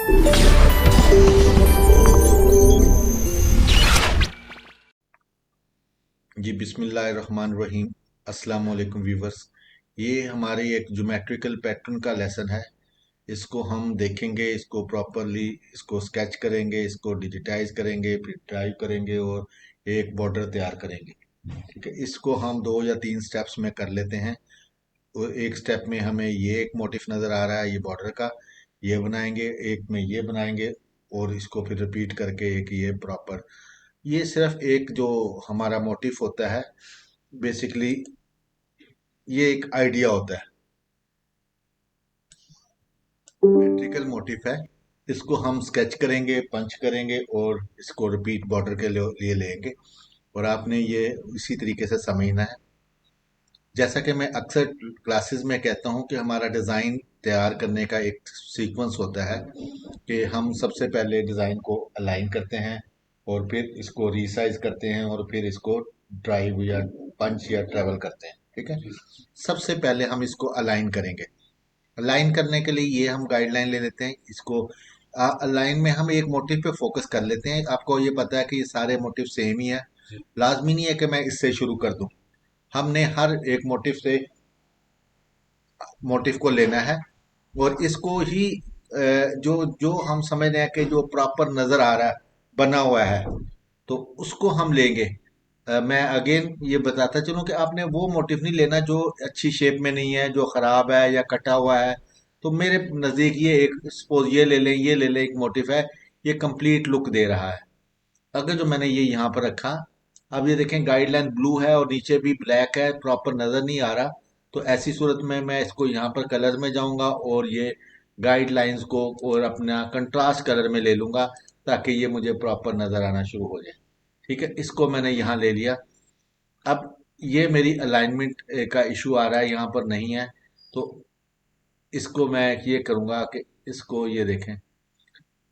जी बिस्मिल्लाहिर्रहमानिर्रहीम। अस्सलाम वालेकुम व्यूवर्स। ये हमारे एक ज्योमेट्रिकल पैटर्न का लेसन है। इसको हम देखेंगे, इसको प्रॉपरली इसको स्केच करेंगे, इसको डिजिटाइज करेंगे, फिर ड्राइव करेंगे और एक बॉर्डर तैयार करेंगे। ठीक है, इसको हम 2 या 3 स्टेप्स में कर लेते हैं। और एक स्टेप में हमें ये एक मोटिफ नज़र आ रहा है, ये बॉर्डर का, ये बनाएंगे, एक में ये बनाएंगे और इसको फिर रिपीट करके एक ये प्रॉपर, ये सिर्फ एक जो हमारा मोटिफ होता है, बेसिकली ये एक आइडिया होता है, मेट्रिकल मोटिफ है। इसको हम स्केच करेंगे, पंच करेंगे और इसको रिपीट बॉर्डर के लिए लेंगे और आपने ये इसी तरीके से समझना है। जैसा कि मैं अक्सर क्लासेस में कहता हूँ कि हमारा डिज़ाइन तैयार करने का एक सीक्वेंस होता है कि हम सबसे पहले डिज़ाइन को अलाइन करते हैं और फिर इसको रीसाइज करते हैं और फिर इसको ड्राइव या पंच या ट्रेवल करते हैं। ठीक है, सबसे पहले हम इसको अलाइन करेंगे। अलाइन करने के लिए ये हम गाइडलाइन ले लेते हैं। इसको अलाइन में हम एक मोटिव पे फोकस कर लेते हैं। आपको ये पता है कि ये सारे मोटिव सेम ही है, लाजमी नहीं है कि मैं इससे शुरू कर दूं। हमने हर एक मोटिव से मोटिव को लेना है और इसको ही जो जो हम समझ रहे हैं कि जो प्रॉपर नजर आ रहा है, बना हुआ है, तो उसको हम लेंगे। मैं अगेन ये बताता चलूं कि आपने वो मोटिव नहीं लेना जो अच्छी शेप में नहीं है, जो खराब है या कटा हुआ है। तो मेरे नज़दीक ये एक सपोज ये ले लें, एक मोटिव है, ये कंप्लीट लुक दे रहा है। अगर जो मैंने ये यहाँ पर रखा, अब ये देखें गाइडलाइन ब्लू है और नीचे भी ब्लैक है, प्रॉपर नज़र नहीं आ रहा। तो ऐसी सूरत में मैं इसको यहाँ पर कलर में जाऊंगा और ये गाइडलाइंस को और अपना कंट्रास्ट कलर में ले लूंगा ताकि ये मुझे प्रॉपर नज़र आना शुरू हो जाए। ठीक है, इसको मैंने यहाँ ले लिया। अब ये मेरी अलाइनमेंट का इशू आ रहा है, यहाँ पर नहीं है। तो इसको मैं ये करूँगा कि इसको ये देखें।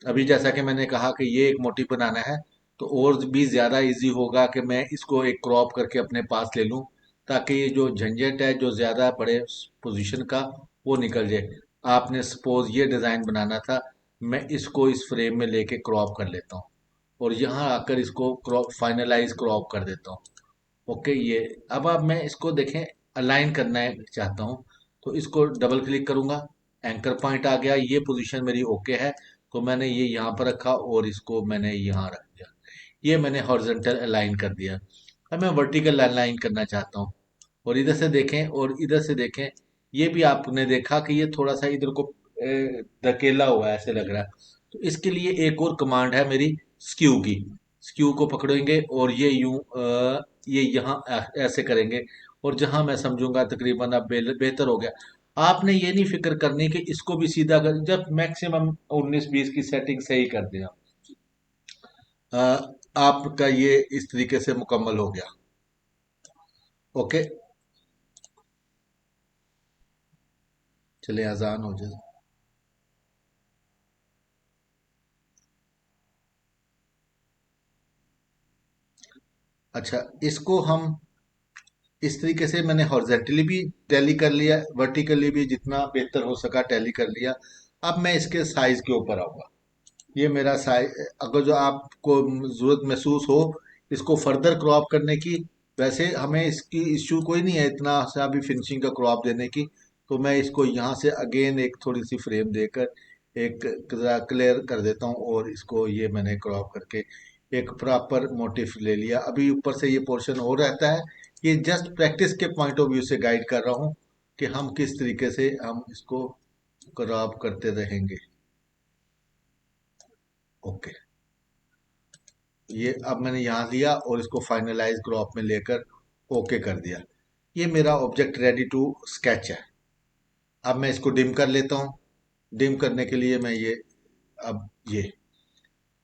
अभी जैसा कि मैंने कहा कि ये एक मोटिव बनाना है, तो और भी ज़्यादा इजी होगा कि मैं इसको एक क्रॉप करके अपने पास ले लूँ ताकि ये जो झंझट है जो ज़्यादा बड़े पोजीशन का, वो निकल जाए। आपने सपोज ये डिज़ाइन बनाना था, मैं इसको इस फ्रेम में लेके क्रॉप कर लेता हूँ और यहाँ आकर इसको क्रॉप फाइनलाइज क्रॉप कर देता हूँ। ओके, ये अब मैं इसको देखें, अलाइन करना है चाहता हूँ, तो इसको डबल क्लिक करूंगा, एंकर पॉइंट आ गया, ये पोजीशन मेरी ओके है। तो मैंने ये यहाँ पर रखा और इसको मैंने यहाँ रख दिया, ये मैंने हॉरिजॉन्टल अलाइन कर दिया। अब मैं वर्टिकल अलाइन करना चाहता हूँ और इधर से देखें और इधर से देखें, ये भी आपने देखा कि ये थोड़ा सा इधर को धकेला हुआ है, ऐसे लग रहा है। तो इसके लिए एक और कमांड है मेरी, स्क्यू की। स्क्यू को पकड़ेंगे और ये यूं ये यहाँ ऐसे करेंगे और जहां मैं समझूंगा तकरीबन अब बेहतर हो गया। आपने ये नहीं फिक्र करनी कि इसको भी सीधा कर, जब मैक्सिमम 19-20 की सेटिंग सही कर दिया, अ, आपका ये इस तरीके से मुकम्मल हो गया। ओके, चले आजान हो जाए। अच्छा, इसको हम इस तरीके से मैंने हॉरिजेंटली भी टैली कर लिया, वर्टिकली भी जितना बेहतर हो सका टैली कर लिया। अब मैं इसके साइज के ऊपर आऊंगा। ये मेरा साइज, अगर जो आपको जरूरत महसूस हो इसको फर्दर क्रॉप करने की, वैसे हमें इसकी इश्यू कोई नहीं है इतना सा भी फिनिशिंग का क्रॉप देने की। तो मैं इसको यहाँ से अगेन एक थोड़ी सी फ्रेम देकर एक क्लियर कर देता हूँ और इसको ये मैंने क्रॉप करके एक प्रॉपर मोटिफ ले लिया। अभी ऊपर से ये पोर्शन और रहता है, ये जस्ट प्रैक्टिस के पॉइंट ऑफ व्यू से गाइड कर रहा हूँ कि हम किस तरीके से हम इसको क्रॉप करते रहेंगे। ओके, ये अब मैंने यहाँ लिया और इसको फाइनलाइज क्रॉप में लेकर ओके कर दिया। ये मेरा ऑब्जेक्ट रेडी टू स्केच है। अब मैं इसको डिम कर लेता हूँ। डिम करने के लिए मैं ये, अब ये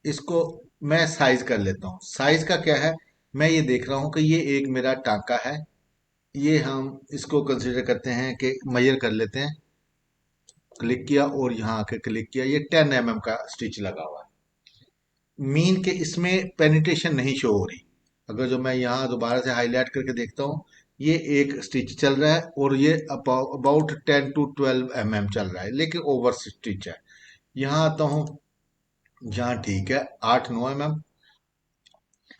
इसको मैं साइज कर लेता हूँ। साइज का क्या है, मैं ये देख रहा हूँ कि ये एक मेरा टांका है, ये हम इसको कंसिडर करते हैं कि मेजर कर लेते हैं। क्लिक किया और यहाँ आके क्लिक किया, ये 10 mm का स्टिच लगा हुआ है। मीन के इसमें पेनिट्रेशन नहीं शो हो रही। अगर जो मैं यहाँ दोबारा से हाईलाइट करके देखता हूँ, ये एक स्टिच चल रहा है और ये अबाउट 10 to 12 mm चल रहा है, लेकिन ओवर स्टिच है। यहाँ आता हूँ, जहाँ ठीक है 8-9 mm,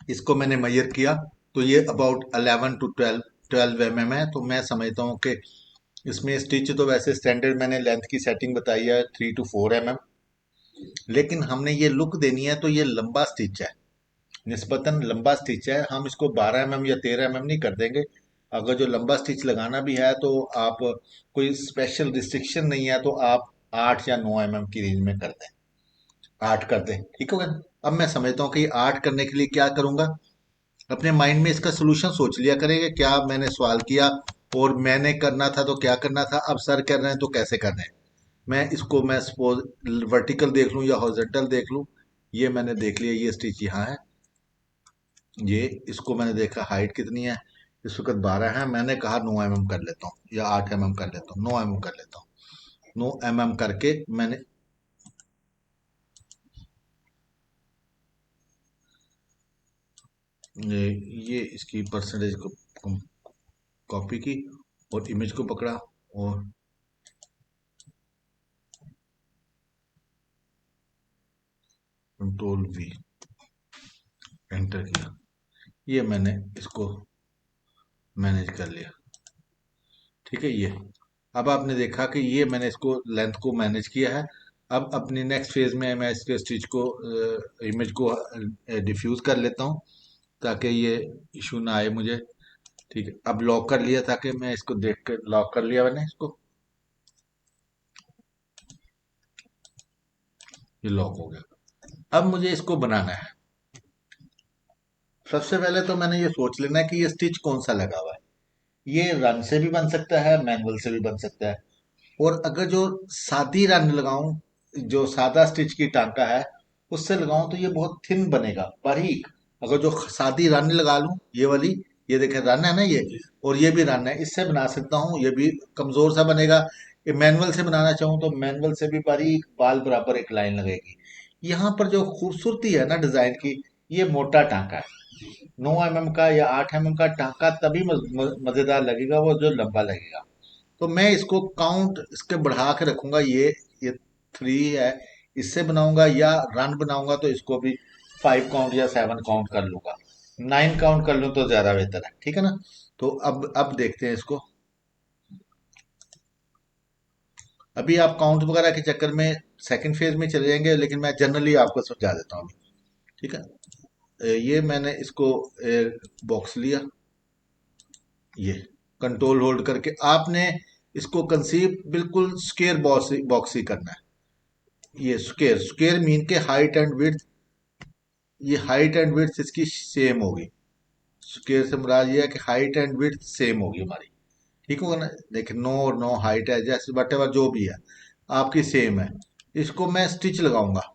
इसको मैंने मेजर किया, तो ये अबाउट 11 to 12 है। तो मैं समझता हूँ कि इसमें स्टिच तो वैसे स्टैंडर्ड मैंने लेंथ की सेटिंग बताई है 3 to 4 mm, लेकिन हमने ये लुक देनी है तो ये लंबा स्टिच है, निस्बतन लंबा स्टिच है। हम इसको 12 mm या 13 mm नहीं कर देंगे। अगर जो लंबा स्टिच लगाना भी है तो आप, कोई स्पेशल रिस्ट्रिक्शन नहीं है, तो आप 8 या 9 mm की रेंज में कर दें, 8 कर दें, ठीक होगा। अब मैं समझता हूँ कि 8 करने के लिए क्या करूंगा। अपने माइंड में इसका सोल्यूशन सोच लिया करेंगे, क्या मैंने सवाल किया और मैंने करना था तो क्या करना था, अब सर कर रहे हैं तो कैसे कर रहे हैं। मैं सपोज वर्टिकल देख लूं या हॉरिजॉन्टल देख लूं। ये मैंने देख लिया, ये स्टिच यहाँ है, ये इसको मैंने देखा हाइट कितनी है, इस वक्त 12 है, मैंने कहा 9 mm कर लेता हूँ या 8 mm कर लेता हूँ, 9 mm कर लेता हूँ। 9 mm करके मैंने ये इसकी परसेंटेज को कॉपी की और इमेज को पकड़ा और कंट्रोल V, एंटर किया। ये मैंने इसको मैनेज कर लिया, ठीक है। ये अब आपने देखा कि ये मैंने इसको लेंथ को मैनेज किया है। अब अपनी नेक्स्ट फेज में मैं इसके स्टिच को, इमेज को डिफ्यूज कर लेता हूँ, ताकि ये इशू ना आए मुझे। ठीक है, अब लॉक कर लिया, ताकि मैं इसको देख कर लॉक कर लिया मैंने इसको, ये लॉक हो गया। अब मुझे इसको बनाना है। सबसे पहले तो मैंने ये सोच लेना है कि ये स्टिच कौन सा लगा हुआ है। ये रन से भी बन सकता है, मैनुअल से भी बन सकता है। और अगर जो सादी रन लगाऊं, जो सादा स्टिच की टांका है उससे लगाऊं, तो ये बहुत थिन बनेगा, बारीक। अगर जो सादी रन लगा लूं, ये वाली, ये देखें रन है ना ये, और ये भी रन है, इससे बना सकता हूँ, ये भी कमजोर सा बनेगा। ये मैनुअल से बनाना चाहूँ तो मैनुअल से भी बारीक बाल बराबर एक लाइन लगेगी। यहाँ पर जो खूबसूरती है ना डिजाइन की, ये मोटा टांका है। 9 mm का या 8 mm का टांका तभी मजेदार लगेगा, वो जो लंबा लगेगा। तो मैं इसको काउंट इसके बढ़ा के रखूंगा, ये 3 है, इससे बनाऊंगा, या रन बनाऊंगा तो इसको भी 5 काउंट या 7 काउंट कर लूंगा। 9 काउंट कर लूं तो ज्यादा बेहतर है, ठीक है ना। तो अब देखते हैं इसको। अभी आप काउंट वगैरह के चक्कर में सेकंड फेज में चले जाएंगे, लेकिन मैं जनरली आपको समझा देता हूँ अभी, ठीक है। ये मैंने इसको बॉक्स लिया, ये कंट्रोल होल्ड करके आपने इसको कंसीव बिल्कुल स्क्वेयर बॉक्स बॉक्स ही करना है। ये स्क्वेयर, स्क्वेयर मीन के हाइट एंड विड्थ, ये हाइट एंड विड्थ इसकी सेम होगी। स्क्वेयर से मुराद ये है कि हाइट एंड विड्थ सेम होगी हमारी, ठीक होगा ना। देखिए 9 और 9 हाइट है, जैसे वट एवर जो भी है आपकी सेम है। इसको मैं स्टिच लगाऊंगा,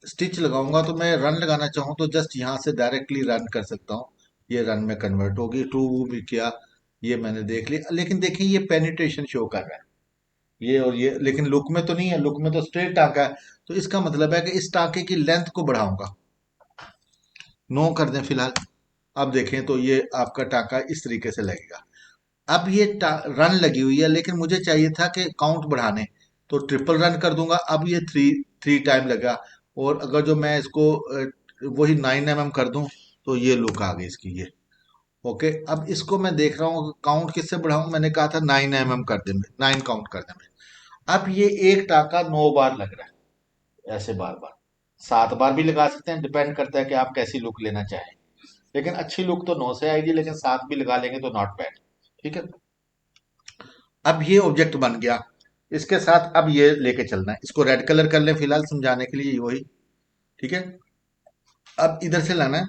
स्टिच लगाऊंगा तो मैं रन लगाना चाहूँ तो जस्ट यहाँ से डायरेक्टली रन कर सकता हूँ। ये रन में कन्वर्ट होगी, टू भी किया, ये मैंने देख लिया। लेकिन देखिए ये पेनिट्रेशन शो कर रहा है, ये और ये, लेकिन लुक में तो नहीं है, लुक में तो स्ट्रेट टाँका है। तो इसका मतलब है कि इस टाँके की लेंथ को बढ़ाऊंगा। 9 कर दें फिलहाल। अब देखें तो ये आपका टाँका इस तरीके से लगेगा। अब ये रन लगी हुई है, लेकिन मुझे चाहिए था कि काउंट बढ़ाने, तो ट्रिपल रन कर दूंगा। अब ये थ्री थ्री टाइम लगा। और अगर जो मैं इसको वही 9 mm कर दूं, तो ये लुक आ गई इसकी, ये ओके। अब इसको मैं देख रहा हूँ काउंट किससे बढ़ाऊं, मैंने कहा था 9 mm कर दे, 9 काउंट कर दे। अब ये एक टाका 9 बार लग रहा है, ऐसे बार बार 7 बार भी लगा सकते हैं, डिपेंड करता है कि आप कैसी लुक लेना चाहें। लेकिन अच्छी लुक तो 9 से आएगी, लेकिन 7 भी लगा लेंगे तो नॉट बैड, ठीक है। अब ये ऑब्जेक्ट बन गया, इसके साथ अब ये लेके चलना है। इसको रेड कलर कर लें फिलहाल समझाने के लिए, वही, ठीक है। अब इधर से लाना है,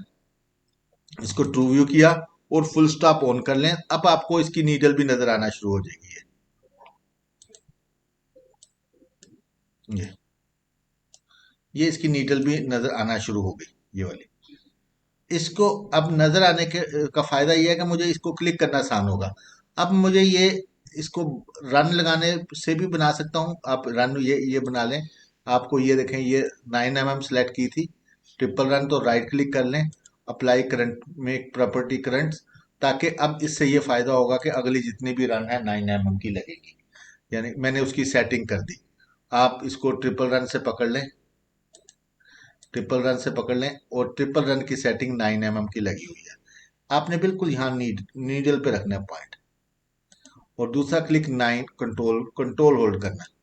इसको ट्रू व्यू किया और फुल स्टॉप ऑन कर लें। अब आपको इसकी नीडल भी नजर आना शुरू हो जाएगी, ये ये इसकी नीडल भी नजर आना शुरू हो गई, ये वाली। इसको अब नजर आने के का फायदा ये है कि मुझे इसको क्लिक करना आसान होगा। अब मुझे ये इसको रन लगाने से भी बना सकता हूँ। आप रन ये बना लें। आपको ये देखें, ये 9 mm सेलेक्ट की थी, ट्रिपल रन, तो राइट क्लिक कर लें, अप्लाई करंट में प्रॉपर्टी करंट, ताकि अब इससे ये फायदा होगा कि अगली जितनी भी रन है 9 mm की लगेगी, यानी मैंने उसकी सेटिंग कर दी। आप इसको ट्रिपल रन से पकड़ लें, ट्रिपल रन से पकड़ लें, और ट्रिपल रन की सेटिंग 9 mm की लगी हुई है। आपने बिल्कुल यहाँ नीडल पे रखना है पॉइंट, और दूसरा क्लिक 9, कंट्रोल कंट्रोल होल्ड करना है।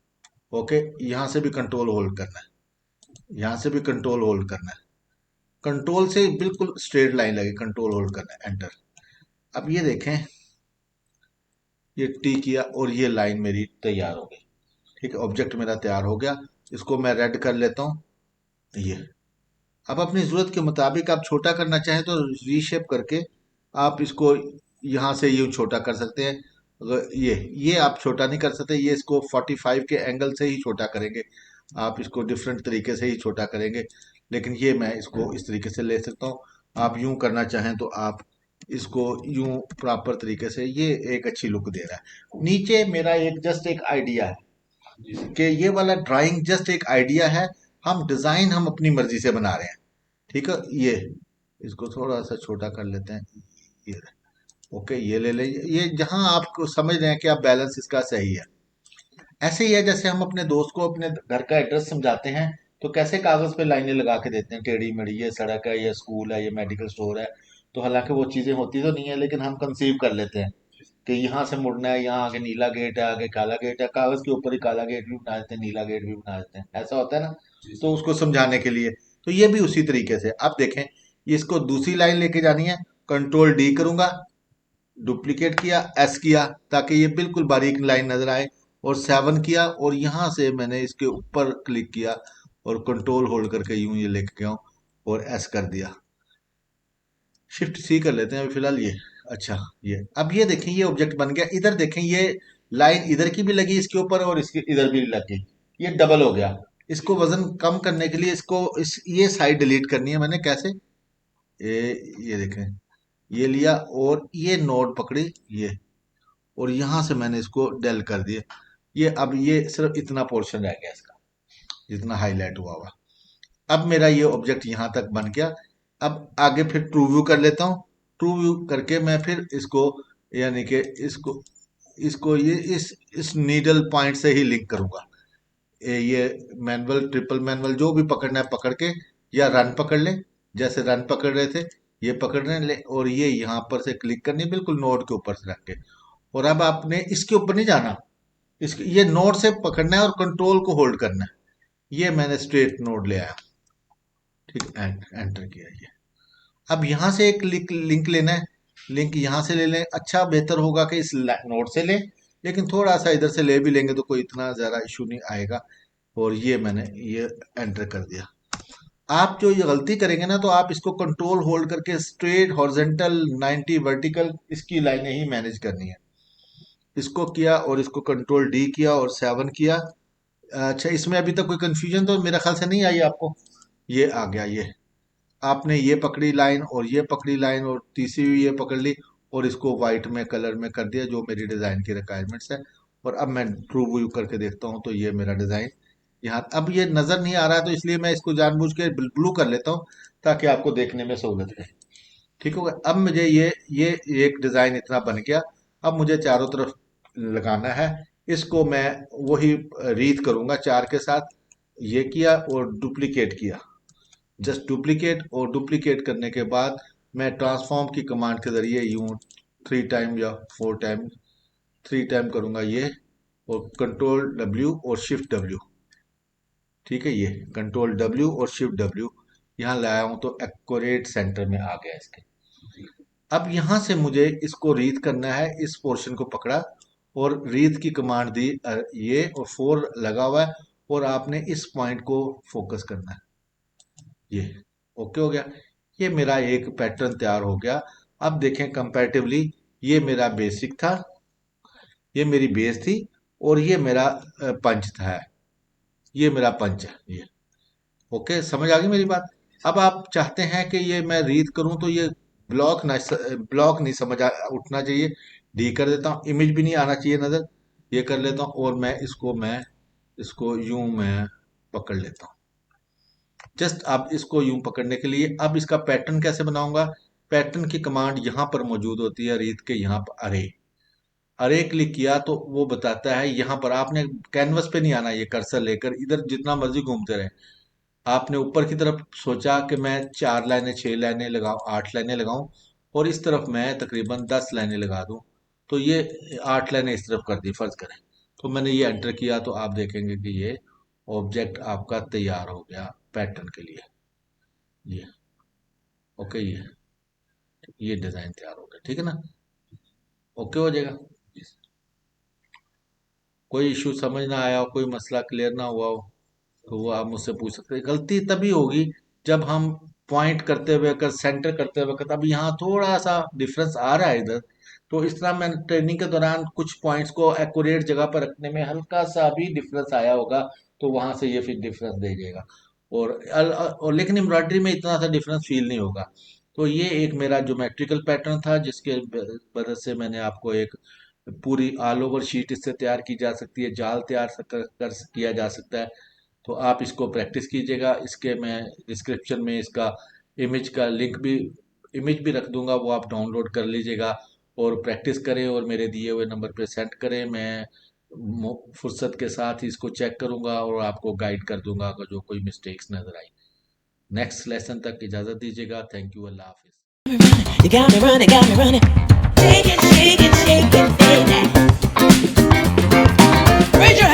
ओके, यहाँ से भी कंट्रोल होल्ड करना है, यहाँ से भी कंट्रोल होल्ड करना है, कंट्रोल से बिल्कुल स्ट्रेट लाइन लगे, कंट्रोल होल्ड करना है, एंटर। अब ये देखें, ये टी किया और ये लाइन मेरी तैयार हो गई। ठीक है, ऑब्जेक्ट मेरा तैयार हो गया। इसको मैं रेड कर लेता हूँ, ये। अब अपनी ज़रूरत के मुताबिक आप छोटा करना चाहें तो रीशेप करके आप इसको यहाँ से यूँ छोटा कर सकते हैं। अगर ये आप छोटा नहीं कर सकते, ये इसको 45 के एंगल से ही छोटा करेंगे, आप इसको डिफरेंट तरीके से ही छोटा करेंगे। लेकिन ये मैं इसको इस तरीके से ले सकता हूँ। आप यूँ करना चाहें तो आप इसको यूँ प्रॉपर तरीके से, ये एक अच्छी लुक दे रहा है। नीचे मेरा एक जस्ट एक आइडिया है कि ये वाला ड्राइंग जस्ट एक आइडिया है, हम डिज़ाइन हम अपनी मर्जी से बना रहे हैं। ठीक है, ये इसको थोड़ा सा छोटा कर लेते हैं, ये। ओके, ये ले लें, ये जहां आपको समझ रहे हैं कि आप बैलेंस इसका सही है। ऐसे ही है जैसे हम अपने दोस्त को अपने घर का एड्रेस समझाते हैं, तो कैसे कागज पे लाइनें लगा के देते हैं, टेढ़ी मेढ़ी, ये सड़क है, ये स्कूल है, ये मेडिकल स्टोर है। तो हालांकि वो चीजें होती तो नहीं है, लेकिन हम कंसीव कर लेते हैं कि यहाँ से मुड़ना है, यहाँ आगे नीला गेट है, आगे काला गेट है, कागज के ऊपर ही काला गेट भी बना देते हैं, नीला गेट भी बना देते हैं, ऐसा होता है ना। तो उसको समझाने के लिए, तो ये भी उसी तरीके से आप देखें, इसको दूसरी लाइन लेके जानी है, कंट्रोल डी करूंगा, डुप्लीकेट किया, एस किया, ताकि ये बिल्कुल बारीक लाइन नजर आए, और 7 किया, और यहां से मैंने इसके ऊपर क्लिक किया और कंट्रोल होल्ड करके यूं ये लेके गया, और एस कर दिया। शिफ्ट सी कर लेते हैं अभी फिलहाल ये। अच्छा, ये अब ये देखें, ये ऑब्जेक्ट बन गया। इधर देखें, ये लाइन इधर की भी लगी इसके ऊपर, और इसके इधर भी लगी, ये डबल हो गया। इसको वजन कम करने के लिए इसको ये साइड डिलीट करनी है मैंने, कैसे? ये देखें, ये लिया और ये नोड पकड़ी, ये, और यहां से मैंने इसको डेल कर दिया। ये अब ये सिर्फ इतना पोर्शन रह गया इसका, जितना हाईलाइट हुआ हुआ। अब मेरा ये ऑब्जेक्ट यहां तक बन गया। अब आगे फिर ट्रू व्यू कर लेता हूँ। ट्रू व्यू करके मैं फिर इसको, यानी कि इसको इसको ये इस नीडल पॉइंट से ही लिंक करूंगा। ये मैनुअल, ट्रिपल मैनुअल जो भी पकड़ना है पकड़ के, या रन पकड़ ले, जैसे रन पकड़ रहे थे, ये पकड़ने ले, और ये यहाँ पर से क्लिक करनी है, बिल्कुल नोड के ऊपर से रख के। और अब आपने इसके ऊपर नहीं जाना, इसके ये नोड से पकड़ना है और कंट्रोल को होल्ड करना है। ये मैंने स्ट्रेट नोड ले आया, ठीक, एंटर किया ये। अब यहाँ से एक लिंक लेना है, लिंक यहाँ से ले लें, अच्छा बेहतर होगा कि इस नोड से लें, लेकिन थोड़ा सा इधर से ले भी लेंगे तो कोई इतना ज़्यादा इशू नहीं आएगा। और ये मैंने ये एंटर कर दिया। आप जो ये गलती करेंगे ना, तो आप इसको कंट्रोल होल्ड करके स्ट्रेट हॉरिजेंटल 90 वर्टिकल इसकी लाइनें ही मैनेज करनी है। इसको किया और इसको कंट्रोल डी किया और 7 किया। अच्छा, इसमें अभी तक कोई कंफ्यूजन तो मेरा ख्याल से नहीं आई आपको? ये आ गया, ये आपने ये पकड़ी लाइन और ये पकड़ी लाइन और तीसरी भी ये पकड़ ली, और इसको वाइट में कलर में कर दिया जो मेरी डिज़ाइन की रिक्वायरमेंट्स है। और अब मैं ट्रू व्यू करके देखता हूँ तो ये मेरा डिज़ाइन यहाँ, अब ये नज़र नहीं आ रहा है, तो इसलिए मैं इसको जानबूझ के ब्लू कर लेता हूँ, ताकि आपको देखने में सहूलत रहे। ठीक हो गया। अब मुझे ये एक डिज़ाइन इतना बन गया। अब मुझे चारों तरफ लगाना है। इसको मैं वही रीत करूंगा चार के साथ। ये किया और डुप्लीकेट किया, जस्ट डुप्लीकेट, और डुप्लीकेट करने के बाद मैं ट्रांसफॉर्म की कमांड के जरिए यूं 3 टाइम या 4 टाइम, 3 टाइम करूंगा ये, और कंट्रोल डब्ल्यू और शिफ्ट डब्ल्यू। ठीक है, ये कंट्रोल डब्ल्यू और शिफ्ट डब्ल्यू यहाँ लाया हूं, तो एक्यूरेट सेंटर में आ गया इसके। अब यहाँ से मुझे इसको रीड करना है, इस पोर्शन को पकड़ा और रीड की कमांड दी, ये, और 4 लगा हुआ है, और आपने इस पॉइंट को फोकस करना है, ये। ओके हो गया, ये मेरा एक पैटर्न तैयार हो गया। अब देखें कंपैरेटिवली, ये मेरा बेसिक था, ये मेरी बेस थी, और ये मेरा पंच था, ये मेरा पंच है, ये। ओके, समझ आ गई मेरी बात? अब आप चाहते हैं कि ये मैं रीड करूं, तो ये ब्लॉक नहीं उठना चाहिए। डी कर देता हूँ, इमेज भी नहीं आना चाहिए नजर, ये कर लेता हूँ, और मैं इसको यूं मैं पकड़ लेता हूँ। जस्ट अब इसको यूं पकड़ने के लिए, अब इसका पैटर्न कैसे बनाऊंगा? पैटर्न की कमांड यहाँ पर मौजूद होती है रीत के यहाँ पर, अरे अरे क्लिक किया तो वो बताता है यहाँ पर आपने कैनवस पे नहीं आना, ये कर्सर लेकर इधर जितना मर्जी घूमते रहे। आपने ऊपर की तरफ सोचा कि मैं 4 लाइनें 6 लाइनें लगाऊं 8 लाइनें लगाऊं, और इस तरफ मैं तकरीबन 10 लाइनें लगा दूं। तो ये 8 लाइनें इस तरफ कर दी फर्ज करें। तो मैंने ये एंटर किया तो आप देखेंगे कि ये ऑब्जेक्ट आपका तैयार हो गया पैटर्न के लिए। ये ओके, ये डिजाइन तैयार हो गया, ठीक है ना। ओके हो जाएगा। कोई इशू समझ ना आया हो, कोई मसला क्लियर ना हुआ हो, तो वो आप मुझसे पूछ सकते हैं। गलती तभी होगी जब हम पॉइंट करते हुए अगर सेंटर करते हुए वक्त अब यहाँ थोड़ा सा डिफरेंस आ रहा है इधर, तो इस तरह मैं ट्रेनिंग के दौरान कुछ पॉइंट्स को एक्यूरेट जगह पर रखने में हल्का सा भी डिफरेंस आया होगा, तो वहां से ये फिर डिफरेंस दे जाएगा। और लेकिन एम्ब्रॉयडरी में इतना सा डिफरेंस फील नहीं होगा। तो ये एक मेरा ज्योमेट्रिकल पैटर्न था जिसके वजह से मैंने आपको एक पूरी ऑल ओवर शीट इससे तैयार की जा सकती है, जाल तैयार किया जा सकता है। तो आप इसको प्रैक्टिस कीजिएगा। इसके मैं डिस्क्रिप्शन में इसका इमेज का लिंक भी इमेज भी रख दूंगा, वो आप डाउनलोड कर लीजिएगा और प्रैक्टिस करें और मेरे दिए हुए नंबर पे सेंड करें। मैं फुर्सत के साथ ही इसको चेक करूंगा और आपको गाइड कर दूंगा अगर जो कोई मिस्टेक्स नजर आई। नेक्स्ट लेसन तक इजाज़त दीजिएगा। थैंक यू, अल्लाह हाफिज़। You got me running, got me running. Shake it, shake it, shake it, baby. Raise your